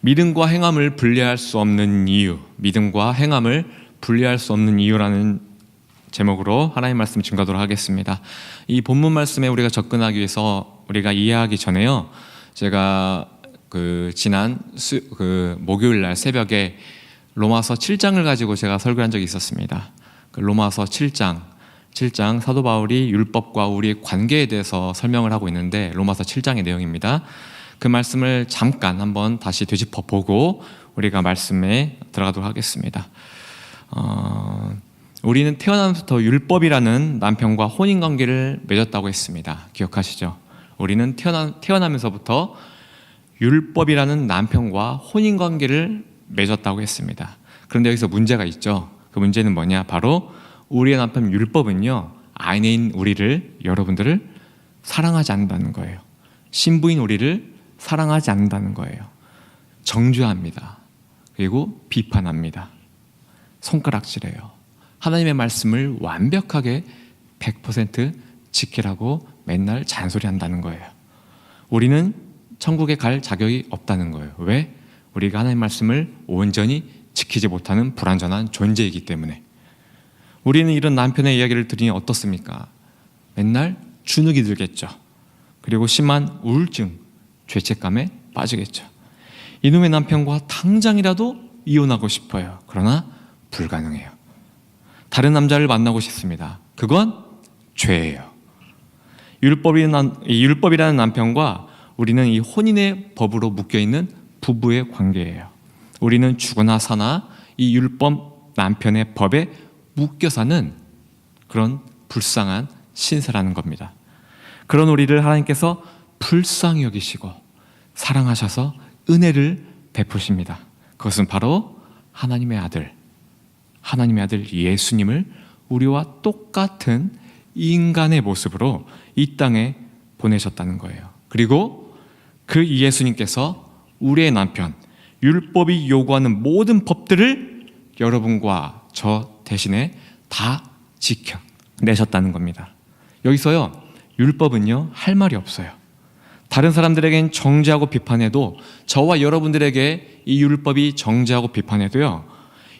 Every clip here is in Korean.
믿음과 행함을 분리할 수 없는 이유, 믿음과 행함을 분리할 수 없는 이유라는 제목으로 하나님 말씀 증거하도록 하겠습니다. 이 본문 말씀에 우리가 접근하기 위해서 우리가 이해하기 전에요, 제가 지난 목요일 날 새벽에 로마서 7장을 가지고 제가 설교한 적이 있었습니다. 로마서 7장 사도 바울이 율법과 우리의 관계에 대해서 설명을 하고 있는데, 로마서 7장의 내용입니다. 그 말씀을 잠깐 한번 다시 되짚어 보고 우리가 말씀에 들어가도록 하겠습니다. 우리는 태어나면서부터 율법이라는 남편과 혼인관계를 맺었다고 했습니다. 기억하시죠? 우리는 태어나면서부터 율법이라는 남편과 혼인관계를 맺었다고 했습니다. 그런데 여기서 문제가 있죠. 그 문제는 뭐냐? 바로 우리의 남편 율법은요, 아내인 우리를, 여러분들을 사랑하지 않는다는 거예요. 신부인 우리를 사랑하지 않는다는 거예요. 정죄합니다. 그리고 비판합니다. 손가락질해요. 하나님의 말씀을 완벽하게 100% 지키라고 맨날 잔소리한다는 거예요. 우리는 천국에 갈 자격이 없다는 거예요. 왜? 우리가 하나님의 말씀을 온전히 지키지 못하는 불완전한 존재이기 때문에. 우리는 이런 남편의 이야기를 들으니 어떻습니까? 맨날 주눅이 들겠죠. 그리고 심한 우울증, 죄책감에 빠지겠죠. 이놈의 남편과 당장이라도 이혼하고 싶어요. 그러나 불가능해요. 다른 남자를 만나고 싶습니다. 그건 죄예요. 율법이라는 남편과 우리는 이 혼인의 법으로 묶여있는 부부의 관계예요. 우리는 죽거나 사나 이 율법 남편의 법에 묶여 사는 그런 불쌍한 신세라는 겁니다. 그런 우리를 하나님께서 불쌍히 여기시고 사랑하셔서 은혜를 베푸십니다. 그것은 바로 하나님의 아들 예수님을 우리와 똑같은 인간의 모습으로 이 땅에 보내셨다는 거예요. 그리고 그 예수님께서 우리의 남편, 율법이 요구하는 모든 법들을 여러분과 저 대신에 다 지켜내셨다는 겁니다. 여기서요, 율법은요, 할 말이 없어요. 다른 사람들에겐 정죄하고 비판해도, 저와 여러분들에게 이 율법이 정죄하고 비판해도요,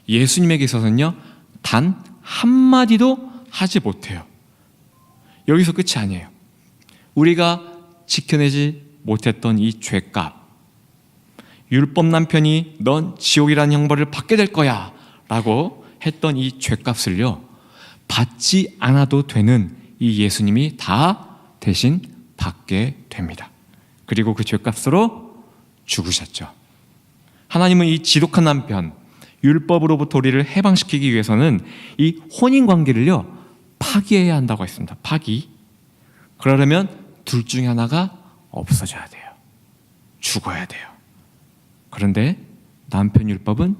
예수님에게 있어서는요, 단 한마디도 하지 못해요. 여기서 끝이 아니에요. 우리가 지켜내지 못했던 이 죄값, 율법 남편이 넌 지옥이라는 형벌을 받게 될 거야 라고 했던 이 죄값을요, 받지 않아도 되는 이 예수님이 다 대신 받게 됩니다. 그리고 그 죄값으로 죽으셨죠. 하나님은 이 지독한 남편, 율법으로부터 우리를 해방시키기 위해서는 이 혼인관계를요, 파기해야 한다고 했습니다. 파기. 그러려면 둘 중에 하나가 없어져야 돼요. 죽어야 돼요. 그런데 남편 율법은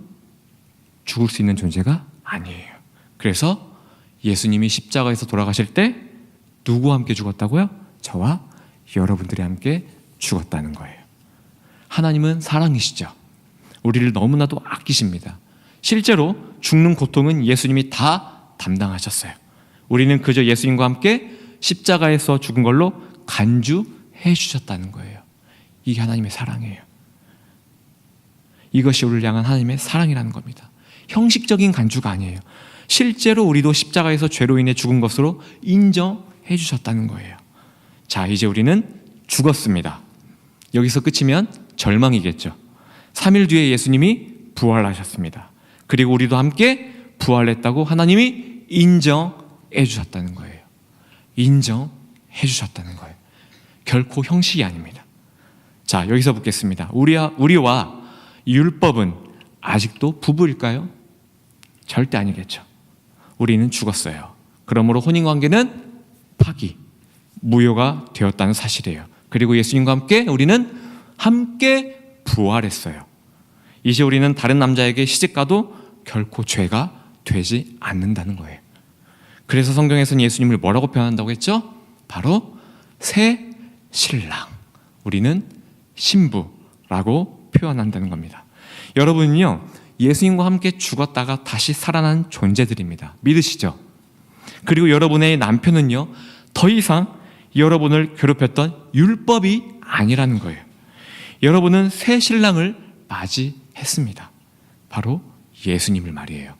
죽을 수 있는 존재가 아니에요. 그래서 예수님이 십자가에서 돌아가실 때 누구와 함께 죽었다고요? 저와 여러분들이 함께 죽었다는 거예요. 하나님은 사랑이시죠. 우리를 너무나도 아끼십니다. 실제로 죽는 고통은 예수님이 다 담당하셨어요. 우리는 그저 예수님과 함께 십자가에서 죽은 걸로 간주해 주셨다는 거예요. 이게 하나님의 사랑이에요. 이것이 우리를 향한 하나님의 사랑이라는 겁니다. 형식적인 간주가 아니에요. 실제로 우리도 십자가에서 죄로 인해 죽은 것으로 인정해 주셨다는 거예요. 자, 이제 우리는 죽었습니다. 여기서 끝이면 절망이겠죠. 3일 뒤에 예수님이 부활하셨습니다. 그리고 우리도 함께 부활했다고 하나님이 인정해 주셨다는 거예요. 인정해 주셨다는 거예요. 결코 형식이 아닙니다. 자, 여기서 묻겠습니다. 우리와 율법은 아직도 부부일까요? 절대 아니겠죠. 우리는 죽었어요. 그러므로 혼인관계는 파기, 무효가 되었다는 사실이에요. 그리고 예수님과 함께 우리는 함께 부활했어요. 이제 우리는 다른 남자에게 시집가도 결코 죄가 되지 않는다는 거예요. 그래서 성경에서는 예수님을 뭐라고 표현한다고 했죠? 바로 새 신랑, 우리는 신부라고 표현한다는 겁니다. 여러분은요, 예수님과 함께 죽었다가 다시 살아난 존재들입니다. 믿으시죠? 그리고 여러분의 남편은요, 더 이상 여러분을 괴롭혔던 율법이 아니라는 거예요. 여러분은 새 신랑을 맞이했습니다. 바로 예수님을 말이에요.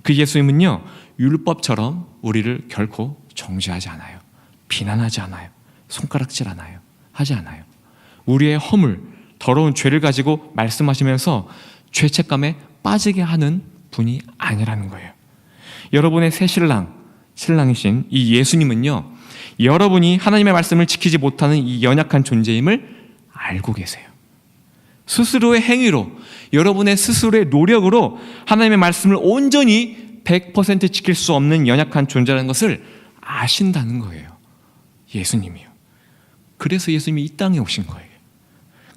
그 예수님은요, 율법처럼 우리를 결코 정죄하지 않아요. 비난하지 않아요. 손가락질 하지 않아요. 우리의 허물, 더러운 죄를 가지고 말씀하시면서 죄책감에 빠지게 하는 분이 아니라는 거예요. 여러분의 새 신랑이신 이 예수님은요, 여러분이 하나님의 말씀을 지키지 못하는 이 연약한 존재임을 알고 계세요. 스스로의 행위로, 여러분의 스스로의 노력으로 하나님의 말씀을 온전히 100% 지킬 수 없는 연약한 존재라는 것을 아신다는 거예요. 예수님이요. 그래서 예수님이 이 땅에 오신 거예요.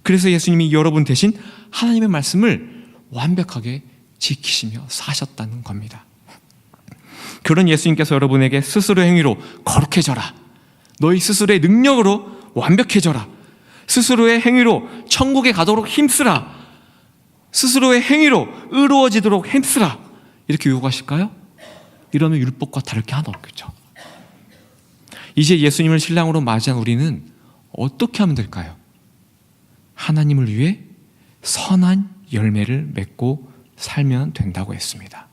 그래서 예수님이 여러분 대신 하나님의 말씀을 완벽하게 지키시며 사셨다는 겁니다. 그런 예수님께서 여러분에게 스스로의 행위로 거룩해져라, 너희 스스로의 능력으로 완벽해져라, 스스로의 행위로 천국에 가도록 힘쓰라, 스스로의 행위로 의로워지도록 힘쓰라, 이렇게 요구하실까요? 이러면 율법과 다를 게 하나도 없겠죠. 이제 예수님을 신랑으로 맞이한 우리는 어떻게 하면 될까요? 하나님을 위해 선한 열매를 맺고 살면 된다고 했습니다.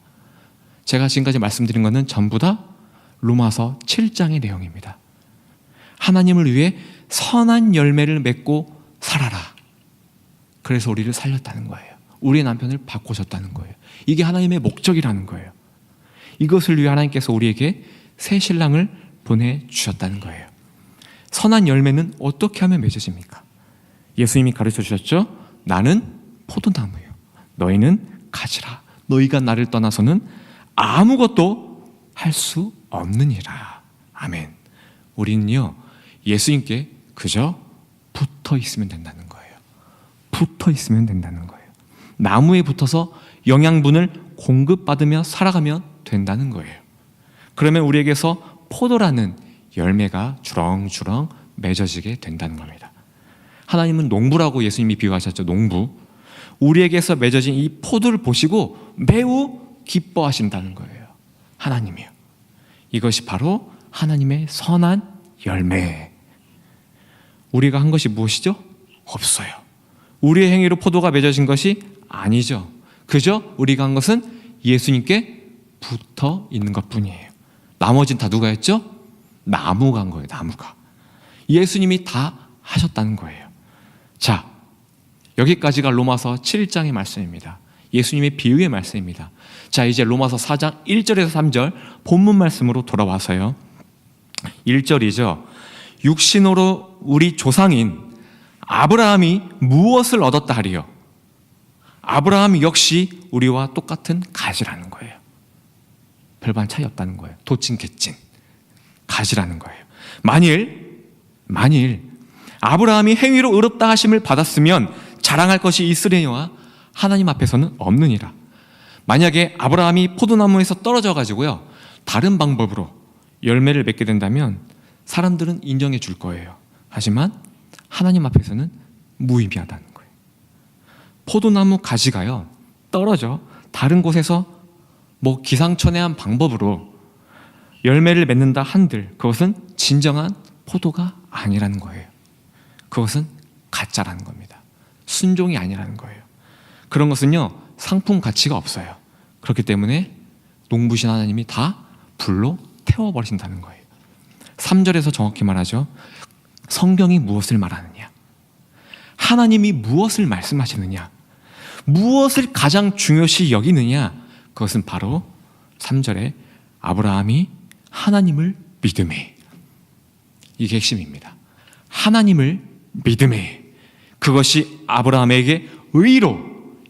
제가 지금까지 말씀드린 것은 전부 다 로마서 7장의 내용입니다. 하나님을 위해 선한 열매를 맺고 살아라. 그래서 우리를 살렸다는 거예요. 우리의 남편을 바꾸셨다는 거예요. 이게 하나님의 목적이라는 거예요. 이것을 위해 하나님께서 우리에게 새 신랑을 보내주셨다는 거예요. 선한 열매는 어떻게 하면 맺어집니까? 예수님이 가르쳐 주셨죠? 나는 포도나무요, 너희는 가지라. 너희가 나를 떠나서는 아무것도 할 수 없느니라. 아멘. 우리는요, 예수님께 그저 붙어 있으면 된다는 거예요. 붙어 있으면 된다는 거예요. 나무에 붙어서 영양분을 공급받으며 살아가면 된다는 거예요. 그러면 우리에게서 포도라는 열매가 주렁주렁 맺어지게 된다는 겁니다. 하나님은 농부라고 예수님이 비유하셨죠. 농부. 우리에게서 맺어진 이 포도를 보시고 매우 기뻐하신다는 거예요. 하나님이요. 이것이 바로 하나님의 선한 열매. 우리가 한 것이 무엇이죠? 없어요. 우리의 행위로 포도가 맺어진 것이 아니죠. 그저 우리가 한 것은 예수님께 붙어 있는 것뿐이에요. 나머지는 다 누가 했죠? 나무가 한 거예요. 나무가. 예수님이 다 하셨다는 거예요. 자, 여기까지가 로마서 7장의 말씀입니다. 예수님의 비유의 말씀입니다. 자, 이제 로마서 4장 1절에서 3절 본문 말씀으로 돌아와서요. 1절이죠. 육신으로 우리 조상인 아브라함이 무엇을 얻었다 하리요? 아브라함 역시 우리와 똑같은 가지라는 거예요. 별반 차이 없다는 거예요. 도찐 개찐 가지라는 거예요. 만일 아브라함이 행위로 의롭다 하심을 받았으면 자랑할 것이 있으려니와 하나님 앞에서는 없느니라. 만약에 아브라함이 포도나무에서 떨어져 가지고요, 다른 방법으로 열매를 맺게 된다면 사람들은 인정해 줄 거예요. 하지만 하나님 앞에서는 무의미하다는 거예요. 포도나무 가지가요, 떨어져 다른 곳에서 기상천외한 방법으로 열매를 맺는다 한들 그것은 진정한 포도가 아니라는 거예요. 그것은 가짜라는 겁니다. 순종이 아니라는 거예요. 그런 것은요, 상품 가치가 없어요. 그렇기 때문에 농부신 하나님이 다 불로 태워버리신다는 거예요. 3절에서 정확히 말하죠. 성경이 무엇을 말하느냐? 하나님이 무엇을 말씀하시느냐? 무엇을 가장 중요시 여기느냐? 그것은 바로 3절에 아브라함이 하나님을 믿음에, 이게 핵심입니다. 하나님을 믿음에 그것이 아브라함에게 의로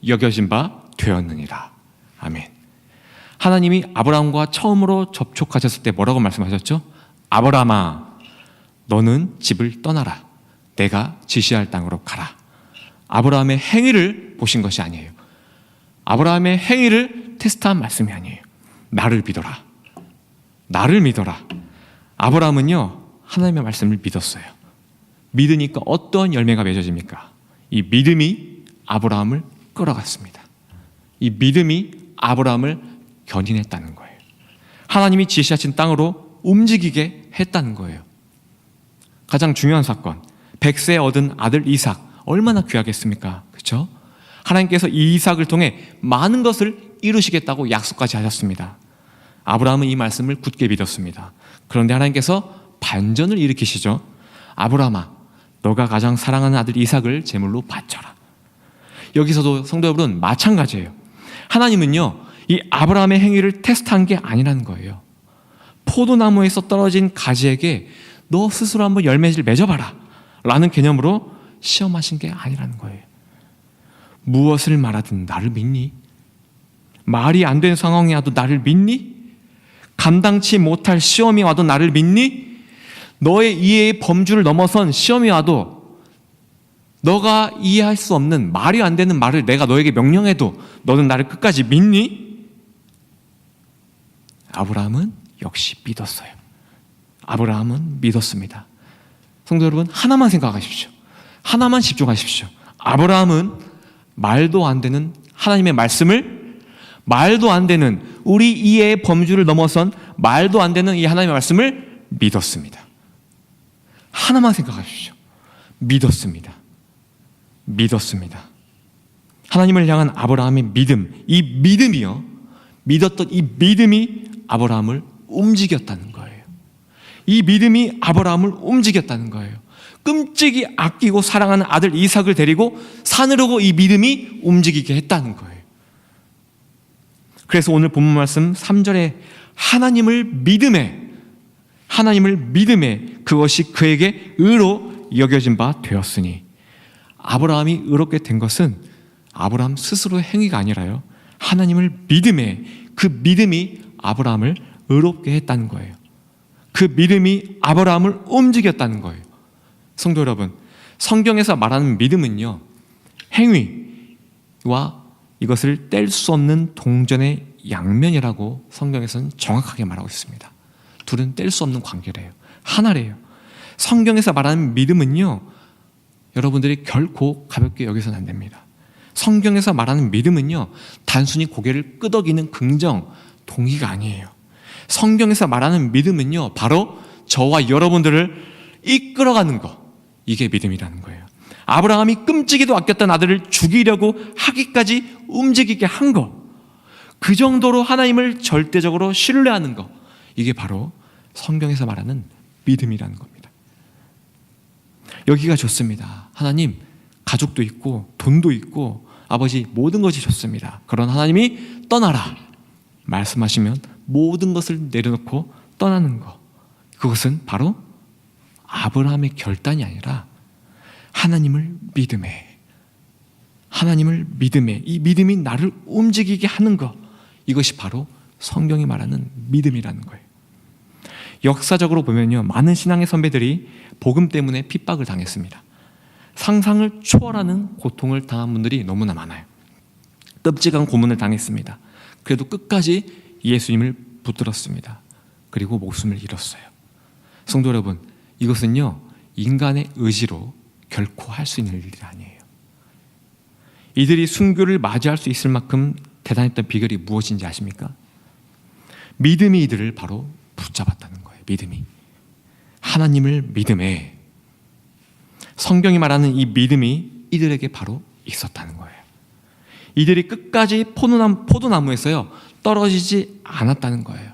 여겨진 바 되었느니라. 아멘. 하나님이 아브라함과 처음으로 접촉하셨을 때 뭐라고 말씀하셨죠? 아브라함아, 너는 집을 떠나라. 내가 지시할 땅으로 가라. 아브라함의 행위를 보신 것이 아니에요. 아브라함의 행위를 테스트한 말씀이 아니에요. 나를 믿어라. 나를 믿어라. 아브라함은요, 하나님의 말씀을 믿었어요. 믿으니까 어떤 열매가 맺어집니까? 이 믿음이 아브라함을 끌어갔습니다. 이 믿음이 아브라함을 견인했다는 거예요. 하나님이 지시하신 땅으로 움직이게 했다는 거예요. 가장 중요한 사건, 100세에 얻은 아들 이삭, 얼마나 귀하겠습니까? 그렇죠? 하나님께서 이삭을 통해 많은 것을 이루시겠다고 약속까지 하셨습니다. 아브라함은 이 말씀을 굳게 믿었습니다. 그런데 하나님께서 반전을 일으키시죠. 아브라함아, 너가 가장 사랑하는 아들 이삭을 제물로 바쳐라. 여기서도 성도 여러분 마찬가지예요. 하나님은요, 이 아브라함의 행위를 테스트한 게 아니라는 거예요. 포도나무에서 떨어진 가지에게 너 스스로 한번 열매를 맺어봐라 라는 개념으로 시험하신 게 아니라는 거예요. 무엇을 말하든 나를 믿니? 말이 안 되는 상황이 와도 나를 믿니? 감당치 못할 시험이 와도 나를 믿니? 너의 이해의 범주를 넘어선 시험이 와도 너가 이해할 수 없는 말이 안 되는 말을 내가 너에게 명령해도 너는 나를 끝까지 믿니? 아브라함은 역시 믿었어요. 아브라함은 믿었습니다. 성도 여러분, 하나만 생각하십시오. 하나만 집중하십시오. 아브라함은 말도 안 되는 하나님의 말씀을, 말도 안 되는 우리 이해의 범주를 넘어선 말도 안 되는 이 하나님의 말씀을 믿었습니다. 하나만 생각하십시오. 믿었습니다. 믿었습니다. 하나님을 향한 아브라함의 믿음, 이 믿음이요, 믿었던 이 믿음이 아브라함을 움직였다는 거예요. 이 믿음이 아브라함을 움직였다는 거예요. 끔찍이 아끼고 사랑하는 아들 이삭을 데리고 산으로 이 믿음이 움직이게 했다는 거예요. 그래서 오늘 본문 말씀 3절에 하나님을 믿음에 그것이 그에게 의로 여겨진 바 되었으니, 아브라함이 의롭게 된 것은 아브라함 스스로의 행위가 아니라요, 하나님을 믿음에, 그 믿음이 아브라함을 의롭게 했다는 거예요. 그 믿음이 아브라함을 움직였다는 거예요. 성도 여러분, 성경에서 말하는 믿음은요, 행위와 이것을 뗄 수 없는 동전의 양면이라고 성경에서는 정확하게 말하고 있습니다. 둘은 뗄 수 없는 관계래요. 하나래요. 성경에서 말하는 믿음은요, 여러분들이 결코 가볍게 여기서는 안 됩니다. 성경에서 말하는 믿음은요, 단순히 고개를 끄덕이는 긍정, 동의가 아니에요. 성경에서 말하는 믿음은요, 바로 저와 여러분들을 이끌어가는 것, 이게 믿음이라는 거예요. 아브라함이 끔찍이도 아꼈던 아들을 죽이려고 하기까지 움직이게 한 것, 그 정도로 하나님을 절대적으로 신뢰하는 것, 이게 바로 성경에서 말하는 믿음이라는 겁니다. 여기가 좋습니다. 하나님, 가족도 있고 돈도 있고 아버지 모든 것이 좋습니다. 그런 하나님이 떠나라 말씀하시면 모든 것을 내려놓고 떠나는 것, 그것은 바로 아브라함의 결단이 아니라 하나님을 믿음에, 이 믿음이 나를 움직이게 하는 것, 이것이 바로 성경이 말하는 믿음이라는 거예요. 역사적으로 보면요, 많은 신앙의 선배들이 복음 때문에 핍박을 당했습니다. 상상을 초월하는 고통을 당한 분들이 너무나 많아요. 끔찍한 고문을 당했습니다. 그래도 끝까지 예수님을 붙들었습니다. 그리고 목숨을 잃었어요. 성도 여러분, 이것은요, 인간의 의지로 결코 할 수 있는 일이 아니에요. 이들이 순교를 맞이할 수 있을 만큼 대단했던 비결이 무엇인지 아십니까? 믿음이 이들을 바로 붙잡았다는 거예요. 믿음이. 하나님을 믿음에, 성경이 말하는 이 믿음이 이들에게 바로 있었다는 거예요. 이들이 끝까지 포도나무에서요, 떨어지지 않았다는 거예요.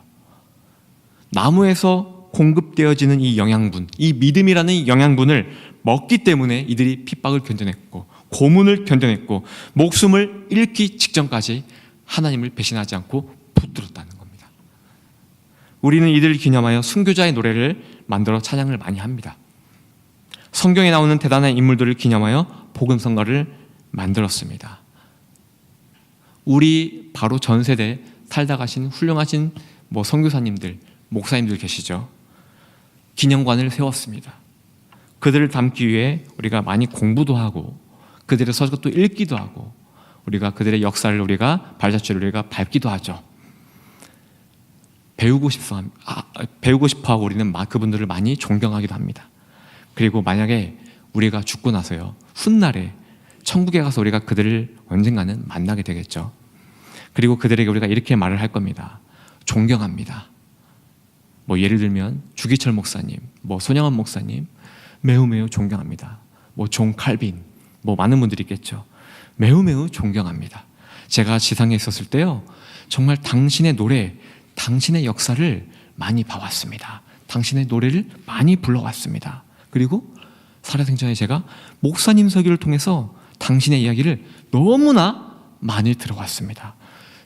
나무에서 공급되어지는 이 영양분, 이 믿음이라는 이 영양분을 먹기 때문에 이들이 핍박을 견뎌냈고, 고문을 견뎌냈고, 목숨을 잃기 직전까지 하나님을 배신하지 않고 붙들었다는 겁니다. 우리는 이들을 기념하여 순교자의 노래를 만들어 찬양을 많이 합니다. 성경에 나오는 대단한 인물들을 기념하여 복음성가를 만들었습니다. 우리 바로 전 세대 살다 가신 훌륭하신 선교사님들, 목사님들 계시죠. 기념관을 세웠습니다. 그들을 담기 위해 우리가 많이 공부도 하고 그들의 서적도 읽기도 하고 우리가 그들의 역사를 우리가 발자취를 우리가 밟기도 하죠. 배우고 싶어하고 우리는 그분들을 많이 존경하기도 합니다. 그리고 만약에 우리가 죽고 나서요, 훗날에 천국에 가서 우리가 그들을 언젠가는 만나게 되겠죠. 그리고 그들에게 우리가 이렇게 말을 할 겁니다. 존경합니다. 예를 들면 주기철 목사님, 손영원 목사님 매우 존경합니다. 존 칼빈, 많은 분들이 있겠죠. 매우 매우 존경합니다. 제가 지상에 있었을 때요, 정말 당신의 노래, 당신의 역사를 많이 봐왔습니다. 당신의 노래를 많이 불러왔습니다. 그리고 살아생전에 제가 목사님 설교를 통해서 당신의 이야기를 너무나 많이 들어왔습니다.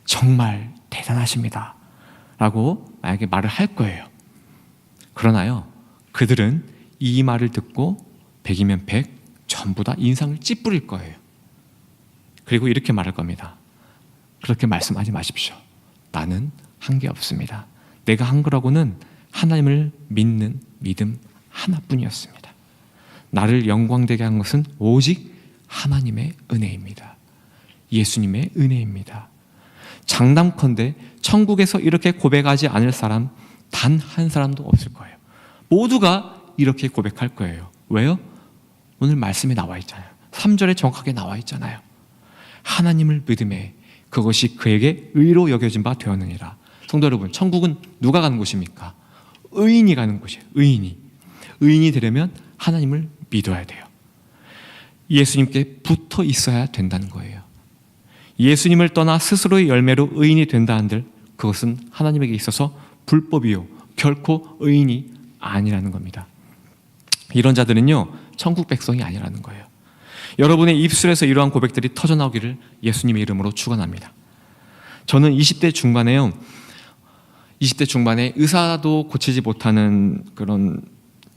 정말 대단하십니다 라고 만약에 말을 할 거예요. 그러나요, 그들은 이 말을 듣고 100이면 100 전부 다 인상을 찌푸릴 거예요. 그리고 이렇게 말할 겁니다. 그렇게 말씀하지 마십시오. 나는 한 게 없습니다. 내가 한 거라고는 하나님을 믿는 믿음 하나뿐이었습니다. 나를 영광되게 한 것은 오직 하나님의 은혜입니다. 예수님의 은혜입니다. 장담컨대 천국에서 이렇게 고백하지 않을 사람 단 한 사람도 없을 거예요. 모두가 이렇게 고백할 거예요. 왜요? 오늘 말씀에 나와 있잖아요. 3절에 정확하게 나와 있잖아요. 하나님을 믿음에 그것이 그에게 의로 여겨진 바 되었느니라. 성도 여러분, 천국은 누가 가는 곳입니까? 의인이 가는 곳이에요. 의인이 되려면 하나님을 믿어야 돼요. 예수님께 붙어 있어야 된다는 거예요. 예수님을 떠나 스스로의 열매로 의인이 된다 한들 그것은 하나님에게 있어서 불법이요, 결코 의인이 아니라는 겁니다. 이런 자들은요, 천국 백성이 아니라는 거예요. 여러분의 입술에서 이러한 고백들이 터져나오기를 예수님의 이름으로 축원합니다. 저는 20대 중반에 의사도 고치지 못하는 그런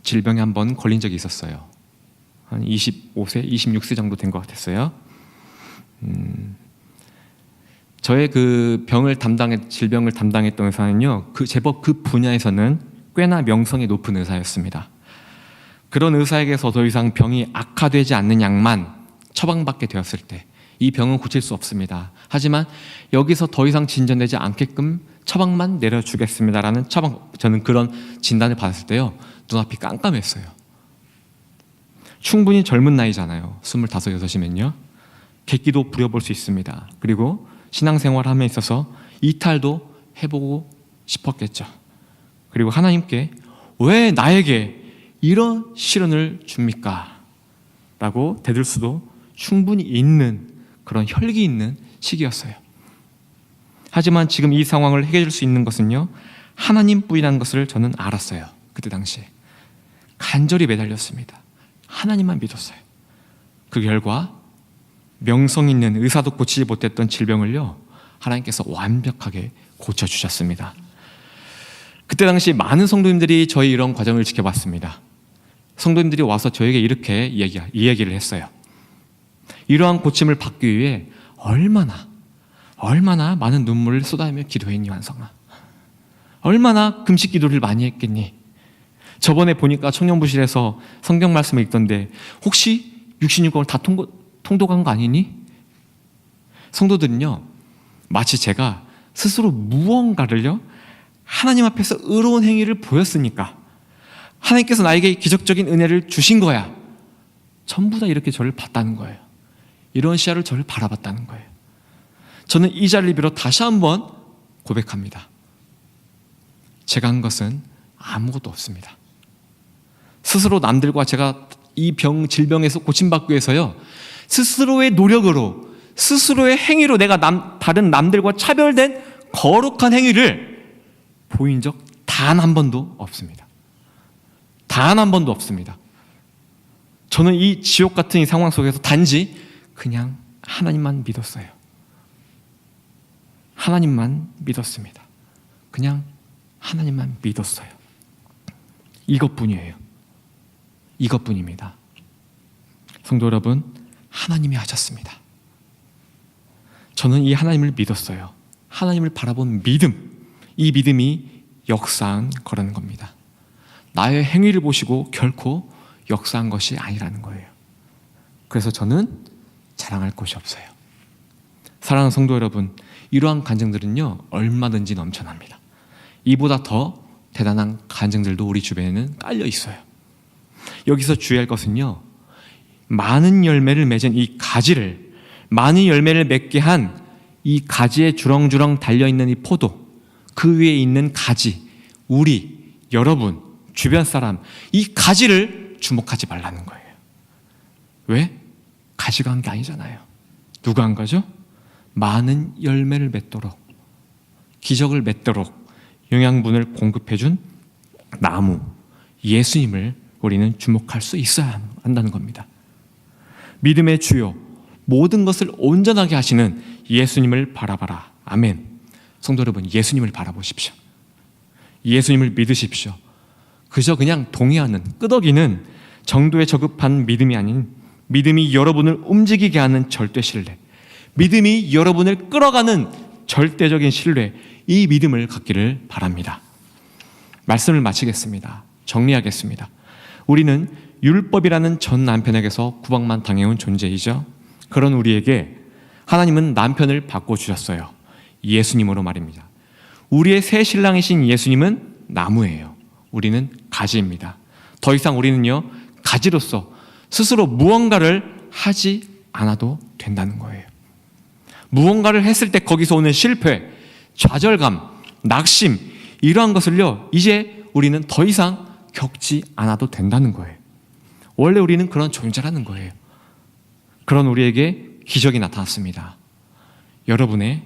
질병에 한번 걸린 적이 있었어요. 한 25세, 26세 정도 된 것 같았어요. 저의 그 질병을 담당했던 의사는요, 제법 그 분야에서는 꽤나 명성이 높은 의사였습니다. 그런 의사에게서 더 이상 병이 악화되지 않는 약만 처방받게 되었을 때 이 병은 고칠 수 없습니다. 하지만 여기서 더 이상 진전되지 않게끔 처방만 내려주겠습니다라는 저는 그런 진단을 받았을 때요, 눈앞이 깜깜했어요. 충분히 젊은 나이잖아요. 25, 6이면요. 객기도 부려볼 수 있습니다. 그리고 신앙생활함에 있어서 이탈도 해보고 싶었겠죠. 그리고 하나님께 왜 나에게 이런 시련을 줍니까? 라고 대들 수도 충분히 있는 그런 혈기 있는 시기였어요. 하지만 지금 이 상황을 해결해 줄 수 있는 것은요, 하나님뿐이라는 것을 저는 알았어요. 그때 당시에 간절히 매달렸습니다. 하나님만 믿었어요. 그 결과 명성 있는 의사도 고치지 못했던 질병을요, 하나님께서 완벽하게 고쳐주셨습니다. 그때 당시 많은 성도님들이 저희 이런 과정을 지켜봤습니다. 성도님들이 와서 저에게 이렇게 이야기를 했어요. 이러한 고침을 받기 위해 얼마나 많은 눈물을 쏟아내며 기도했니, 완성아. 얼마나 금식 기도를 많이 했겠니. 저번에 보니까 청년부실에서 성경 말씀을 읽던데 혹시 66권을 다 통독한 거 아니니? 성도들은요, 마치 제가 스스로 무언가를요, 하나님 앞에서 의로운 행위를 보였으니까 하나님께서 나에게 기적적인 은혜를 주신 거야, 전부 다 이렇게 저를 봤다는 거예요. 이런 시야를 저를 바라봤다는 거예요. 저는 이 자리를 빌어 다시 한번 고백합니다. 제가 한 것은 아무것도 없습니다. 스스로 남들과 제가 이 질병에서 고침받기 위해서요, 스스로의 노력으로, 스스로의 행위로 내가 다른 남들과 차별된 거룩한 행위를 보인 적 단 한 번도 없습니다. 단 한 번도 없습니다. 저는 이 지옥 같은 이 상황 속에서 단지 그냥 하나님만 믿었어요. 하나님만 믿었습니다. 그냥 하나님만 믿었어요. 이것뿐이에요. 이것뿐입니다. 성도 여러분, 하나님이 하셨습니다. 저는 이 하나님을 믿었어요. 하나님을 바라본 믿음, 이 믿음이 역사한 거라는 겁니다. 나의 행위를 보시고 결코 역사한 것이 아니라는 거예요. 그래서 저는 자랑할 곳이 없어요. 사랑하는 성도 여러분, 이러한 간증들은요, 얼마든지 넘쳐납니다. 이보다 더 대단한 간증들도 우리 주변에는 깔려 있어요. 여기서 주의할 것은요, 많은 열매를 맺은 이 가지를, 많은 열매를 맺게 한 이 가지에 주렁주렁 달려있는 이 포도, 그 위에 있는 가지, 우리, 여러분, 주변 사람, 이 가지를 주목하지 말라는 거예요. 왜? 가지가 한 게 아니잖아요. 누가 한 거죠? 많은 열매를 맺도록, 기적을 맺도록 영양분을 공급해준 나무, 예수님을 우리는 주목할 수 있어야 한다는 겁니다. 믿음의 주요, 모든 것을 온전하게 하시는 예수님을 바라봐라. 아멘. 성도 여러분, 예수님을 바라보십시오. 예수님을 믿으십시오. 그저 그냥 동의하는, 끄덕이는 정도에 저급한 믿음이 아닌 믿음이 여러분을 움직이게 하는 절대 신뢰, 믿음이 여러분을 끌어가는 절대적인 신뢰, 이 믿음을 갖기를 바랍니다. 말씀을 마치겠습니다. 정리하겠습니다. 우리는 율법이라는 전 남편에게서 구박만 당해온 존재이죠. 그런 우리에게 하나님은 남편을 바꿔주셨어요. 예수님으로 말입니다. 우리의 새 신랑이신 예수님은 나무예요. 우리는 가지입니다. 더 이상 우리는요, 가지로서 스스로 무언가를 하지 않아도 된다는 거예요. 무언가를 했을 때 거기서 오는 실패, 좌절감, 낙심, 이러한 것을요, 이제 우리는 더 이상 겪지 않아도 된다는 거예요. 원래 우리는 그런 존재라는 거예요. 그런 우리에게 기적이 나타났습니다. 여러분의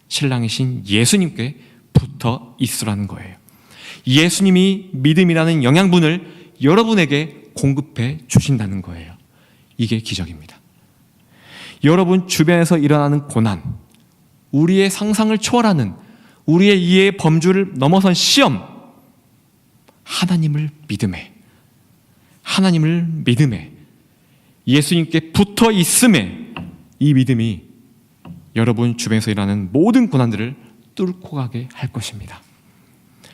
신랑이신 예수님께 붙어 있으라는 거예요. 예수님이 믿음이라는 영양분을 여러분에게 공급해 주신다는 거예요. 이게 기적입니다. 여러분 주변에서 일어나는 고난, 우리의 상상을 초월하는, 우리의 이해의 범주를 넘어선 시험, 하나님을 믿음에 예수님께 붙어 있음에 이 믿음이 여러분 주변에서 일어나는 모든 고난들을 뚫고 가게 할 것입니다.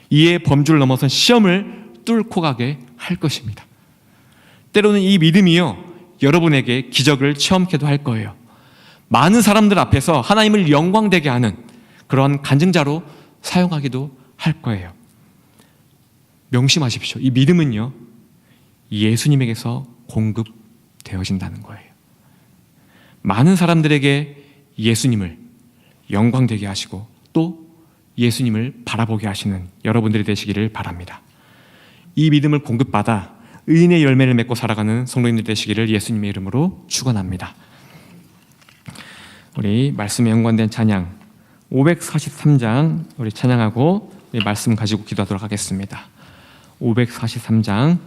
이해의 범주를 넘어선 시험을 뚫고 가게 할 것입니다. 때로는 이 믿음이요, 여러분에게 기적을 체험케도 할 거예요. 많은 사람들 앞에서 하나님을 영광되게 하는 그런 간증자로 사용하기도 할 거예요. 명심하십시오. 이 믿음은요, 예수님에게서 공급되어진다는 거예요. 많은 사람들에게 예수님을 영광되게 하시고 또 예수님을 바라보게 하시는 여러분들이 되시기를 바랍니다. 이 믿음을 공급받아 의인의 열매를 맺고 살아가는 성도님들 되시기를 예수님의 이름으로 축원합니다. 우리 말씀에 연관된 찬양 543장 우리 찬양하고 이 말씀 가지고 기도하도록 하겠습니다. 543장